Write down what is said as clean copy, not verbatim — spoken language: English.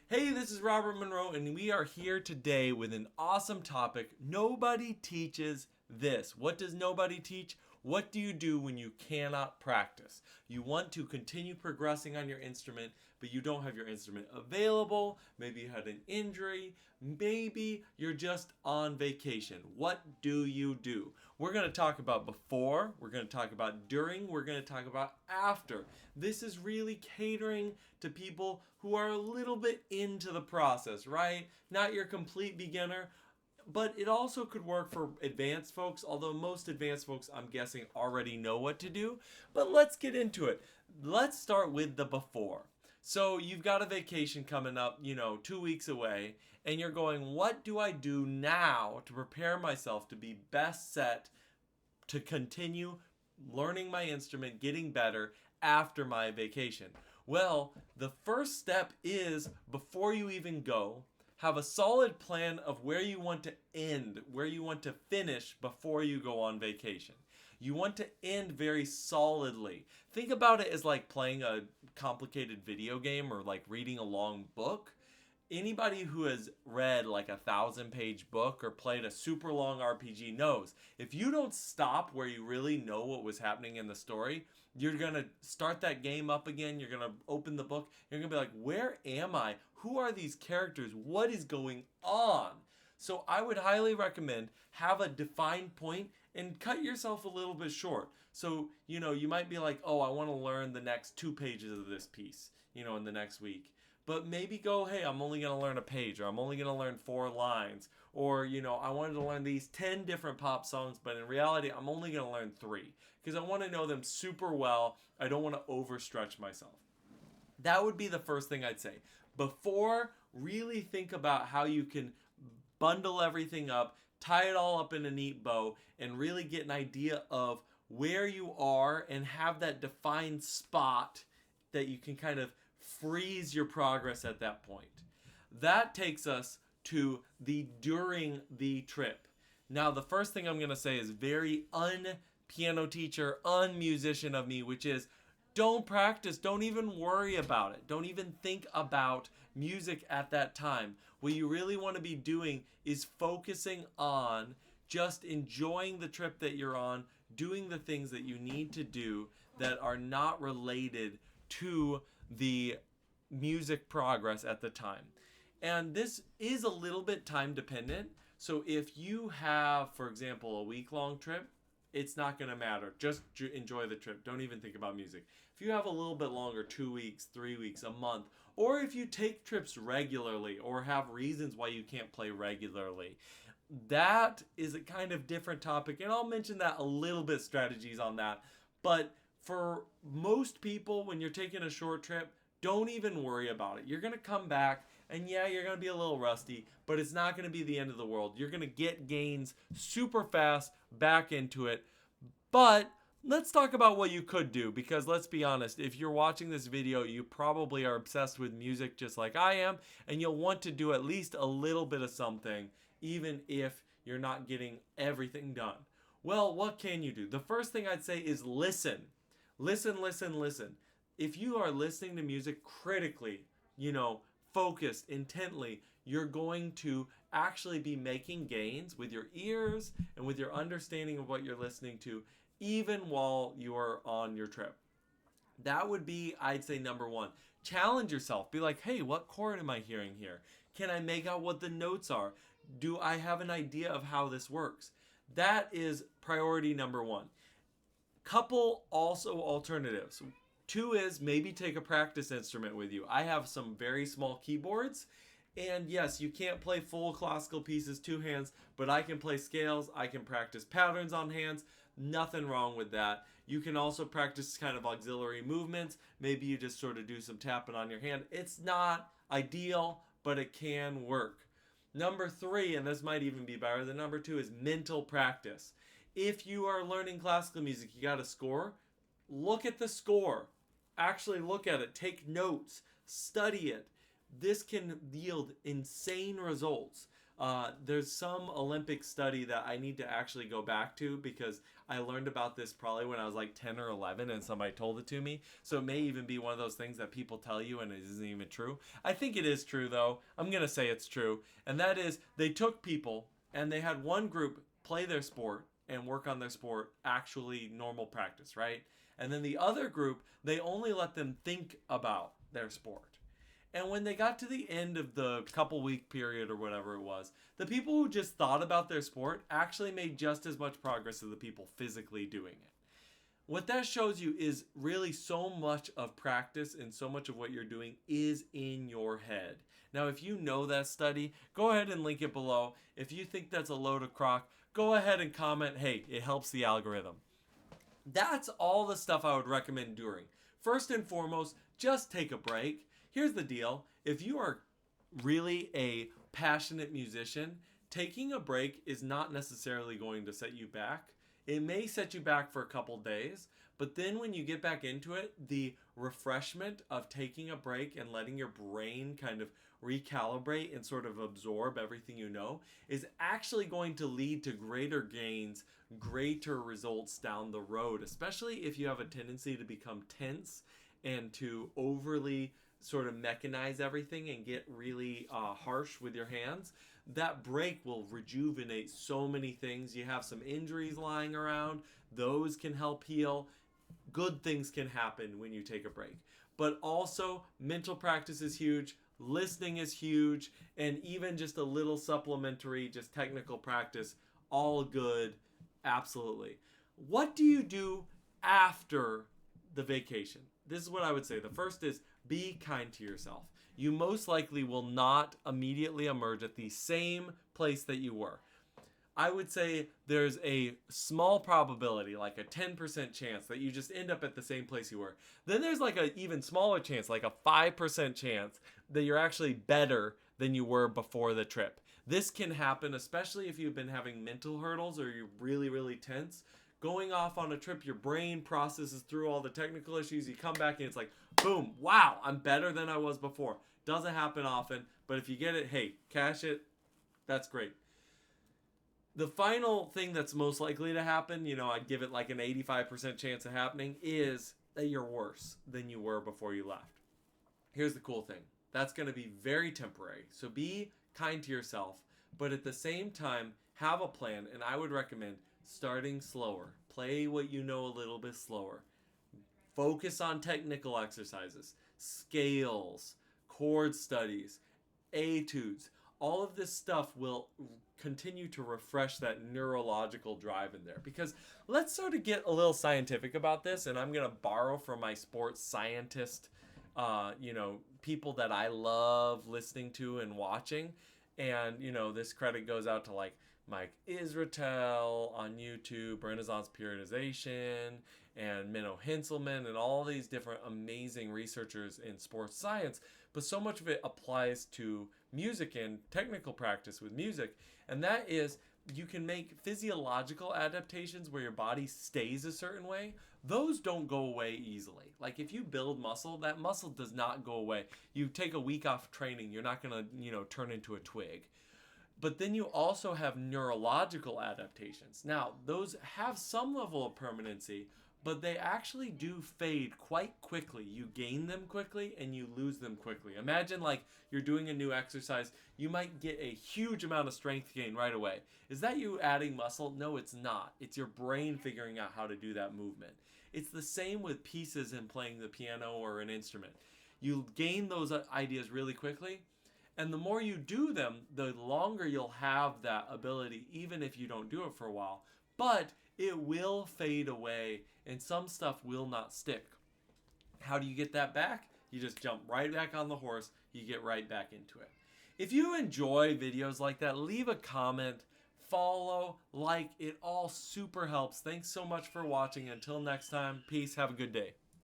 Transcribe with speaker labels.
Speaker 1: Hey, this is Robert Monroe, and we are here today with an awesome topic. Nobody teaches this. What does nobody teach? What do you do when you cannot practice? You want to continue progressing on your instrument, but you don't have your instrument available. Maybe you had an injury. Maybe you're just on vacation. What do you do? We're going to talk about before, we're going to talk about during, we're going to talk about after. This is really catering to people who are a little bit into the process, right? Not your complete beginner, but it also could work for advanced folks, although most advanced folks, I'm guessing, already know what to do. But let's get into it. Let's start with the before. So you've got a vacation coming up, 2 weeks away, and you're going, what do I do now to prepare myself to be best set to continue learning my instrument, getting better after my vacation? Well, the first step is before you even go, have a solid plan of where you want to end, where you want to finish before you go on vacation. You want to end very solidly. Think about it as like playing a complicated video game or like reading a long book. Anybody who has read like 1,000-page book or played a super long RPG knows if you don't stop where you really know what was happening in the story, you're gonna start that game up again. You're gonna open the book. You're gonna be like, where am I? Who are these characters? What is going on? So I would highly recommend have a defined point and cut yourself a little bit short. So, you might be like, oh, I want to learn the next 2 pages of this piece, in the next week. But maybe go, hey, I'm only going to learn a page, or I'm only going to learn 4 lines. Or, I wanted to learn these 10 different pop songs, but in reality, I'm only going to learn 3. Because I want to know them super well. I don't want to overstretch myself. That would be the first thing I'd say. Before, really think about how you can bundle everything up, tie it all up in a neat bow, and really get an idea of where you are and have that defined spot that you can kind of freeze your progress at that point. That takes us to the during the trip. Now, the first thing I'm going to say is very un-piano teacher, un-musician of me, which is don't practice. Don't even worry about it. Don't even think about music at that time. What you really want to be doing is focusing on just enjoying the trip that you're on, doing the things that you need to do that are not related to the music progress at the time. And this is a little bit time dependent. So if you have, for example, a week-long trip, it's not going to matter. Just enjoy the trip. Don't even think about music. If you have a little bit longer, 2 weeks, 3 weeks, a month, or if you take trips regularly or have reasons why you can't play regularly, that is a kind of different topic. And I'll mention that a little bit, strategies on that. But for most people, when you're taking a short trip, don't even worry about it. You're going to come back and yeah, you're going to be a little rusty, but it's not going to be the end of the world. You're going to get gains super fast back into it. But let's talk about what you could do, because let's be honest, if you're watching this video, you probably are obsessed with music just like I am, and you'll want to do at least a little bit of something, even if you're not getting everything done. Well, what can you do? The first thing I'd say is listen. Listen, listen, listen. If you are listening to music critically, focused, intently, you're going to actually be making gains with your ears and with your understanding of what you're listening to, even while you're on your trip. That would be, I'd say, number one. Challenge yourself. Be like, hey, what chord am I hearing here? Can I make out what the notes are? Do I have an idea of how this works? That is priority number one. Couple also alternatives. 2 is maybe take a practice instrument with you. I have some very small keyboards, and yes, you can't play full classical pieces 2 hands, but I can play scales, I can practice patterns on hands, nothing wrong with that. You can also practice kind of auxiliary movements. Maybe you just sort of do some tapping on your hand. It's not ideal, but it can work. Number 3, and this might even be better than number 2, is mental practice. If you are learning classical music, you got a score, look at the score. Actually look at it, take notes, study it. This can yield insane results. There's some Olympic study that I need to actually go back to because I learned about this probably when I was like 10 or 11 and somebody told it to me. So it may even be one of those things that people tell you and it isn't even true. I think it is true though. I'm going to say it's true. And that is they took people and they had one group play their sport and work on their sport, actually normal practice, right? And then the other group, they only let them think about their sport. And when they got to the end of the couple week period or whatever it was, the people who just thought about their sport actually made just as much progress as the people physically doing it. What that shows you is really so much of practice and so much of what you're doing is in your head. Now, if you know that study, go ahead and link it below. If you think that's a load of crock, go ahead and comment, hey, it helps the algorithm. That's all the stuff I would recommend doing. First and foremost, just take a break. Here's the deal. If you are really a passionate musician, taking a break is not necessarily going to set you back. It may set you back for a couple days, but then when you get back into it, the refreshment of taking a break and letting your brain kind of recalibrate and sort of absorb everything you know is actually going to lead to greater gains, greater results down the road, especially if you have a tendency to become tense and to overly sort of mechanize everything and get really harsh with your hands. That break will rejuvenate so many things. You have some injuries lying around, those can help heal. Good things can happen when you take a break. But also, mental practice is huge, listening is huge, and even just a little supplementary, just technical practice, all good, absolutely. What do you do after the vacation? This is what I would say. The first is be kind to yourself. You most likely will not immediately emerge at the same place that you were. I would say there's a small probability, like a 10% chance, that you just end up at the same place you were. Then there's like an even smaller chance, like a 5% chance, that you're actually better than you were before the trip. This can happen, especially if you've been having mental hurdles or you're really, really tense. Going off on a trip, your brain processes through all the technical issues. You come back and it's like, boom, wow, I'm better than I was before. Doesn't happen often, but if you get it, hey, cash it. That's great. The final thing that's most likely to happen, I'd give it like an 85% chance of happening, is that you're worse than you were before you left. Here's the cool thing. That's going to be very temporary. So be kind to yourself, but at the same time, have a plan, and I would recommend starting slower. Play what you know a little bit slower. Focus on technical exercises, scales, chord studies, etudes. All of this stuff will continue to refresh that neurological drive in there. Because let's sort of get a little scientific about this, and I'm going to borrow from my sports scientist, people that I love listening to and watching. And, this credit goes out to like Mike Israetel on YouTube, Renaissance Periodization, and Menno Henselman, and all these different amazing researchers in sports science. But so much of it applies to music and technical practice with music. And that is, you can make physiological adaptations where your body stays a certain way. Those don't go away easily. Like if you build muscle, that muscle does not go away. You take a week off training, you're not going to, turn into a twig. But then you also have neurological adaptations. Now, those have some level of permanency, but they actually do fade quite quickly. You gain them quickly and you lose them quickly. Imagine like you're doing a new exercise, you might get a huge amount of strength gain right away. Is that you adding muscle? No, it's not. It's your brain figuring out how to do that movement. It's the same with pieces in playing the piano or an instrument. You gain those ideas really quickly, and the more you do them, the longer you'll have that ability, even if you don't do it for a while. But it will fade away, and some stuff will not stick. How do you get that back? You just jump right back on the horse. You get right back into it. If you enjoy videos like that, leave a comment, follow, like. It all super helps. Thanks so much for watching. Until next time, peace. Have a good day.